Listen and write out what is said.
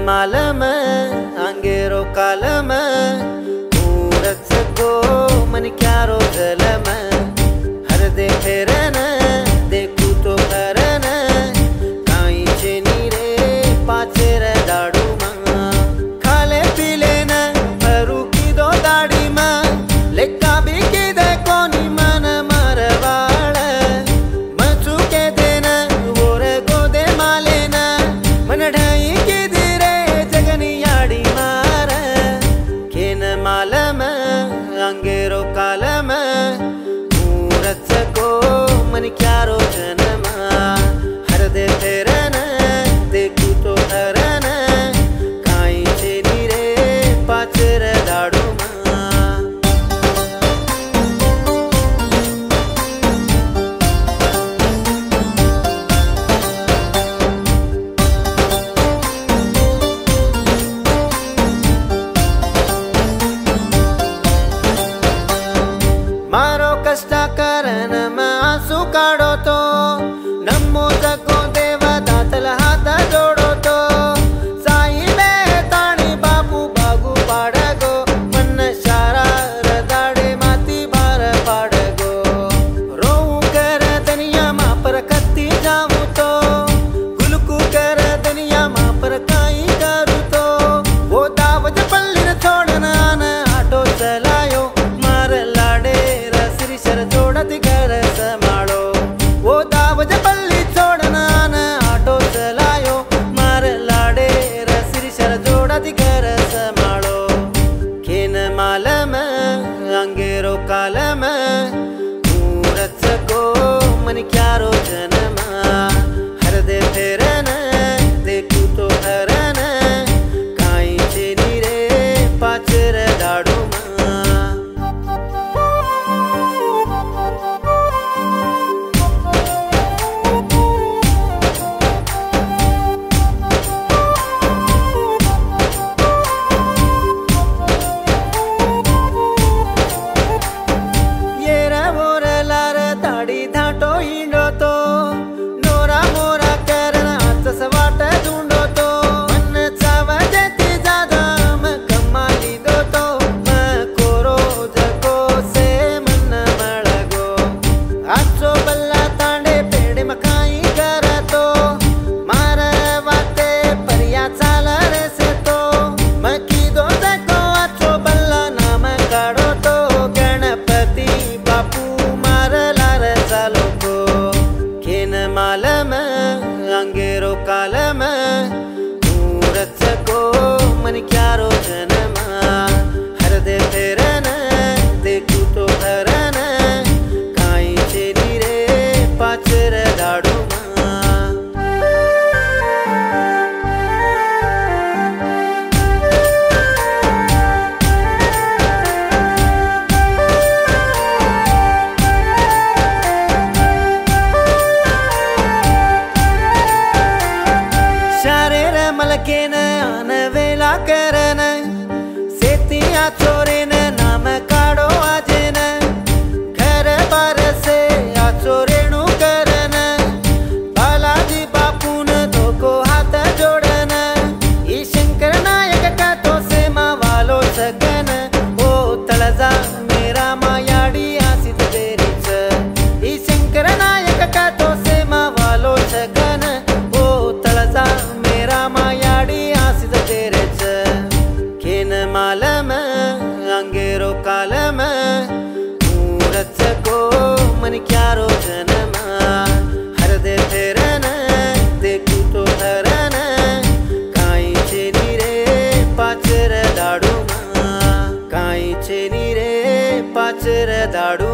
मालम अंगेरो कालम मूरत को मन क्या रोजलम हर दे फेरन देखू तो करन काई चेनी रे पाचे रे दाड़ू खाले पीले न भरू की दो दाड़ी लेका भी की दे कोनी मन मरवाड़ मचू के देन वो रे गोदे मालेन मन ढाई की धीरे जगनी याड़ी मार केन मालम अंगेरो कालम मूरत को मन क्या रोचन हर दे फेरन देखू तो हरन काई चेनी रे पाचर दाड़ू मारो कष्ट करन आंसू काढ़ो तो नमो जगो देव दातल हाथ जोड़ो तो साई में ताणी बापू बागू पाड़गो मन शारा रदाड़े माती बार पाड़गो रोऊ कर दुनिया मां पर कत्ती जाऊं तो गुलकू कर दुनिया मां पर काई करूं तो वो दावज पल्ली न छोड़न आन आटो चलायो मार लाड़े सर जोड़त घर समाड़ो वो दावज पल्ली छोड़ना न आटो चलायो मार लाड़े रसिर सर जोड़त घर समाड़ो केन मालम अंगेरो कालम मूरत को मन क्या रोचन हर दे फेरन देखू तो हरन काई चेनी रे पाचर दाड़ू मालम अंगेरो कालम मूरत को मन क्या रोचन हर दे फेरन देखू तो हरन काई चेनी रे पाचर दाड़ू मलकेन आन वेला करन सेतिया चोरेन नाम काढ़ो आजेन घर बार से आ चोरेणु करन बालाजी बापून धोको हाथ जोड़न ई शंकर नायक का तो से माँ वालो सगन ओ तलजा मेरा मायाड़ी आसित तेरी च ई शंकर नायक का तो से माँ वालो सगन ओ तलजा मेरा मायाड़ी आसित तेरे च केन मालम अंगेरो कालम मूरत को मन क्या रोचन हर दे फेरन देखू तो हरन काई चेनी रे पाचर दाड़ू काई चेनी रे पाचर दाड़ू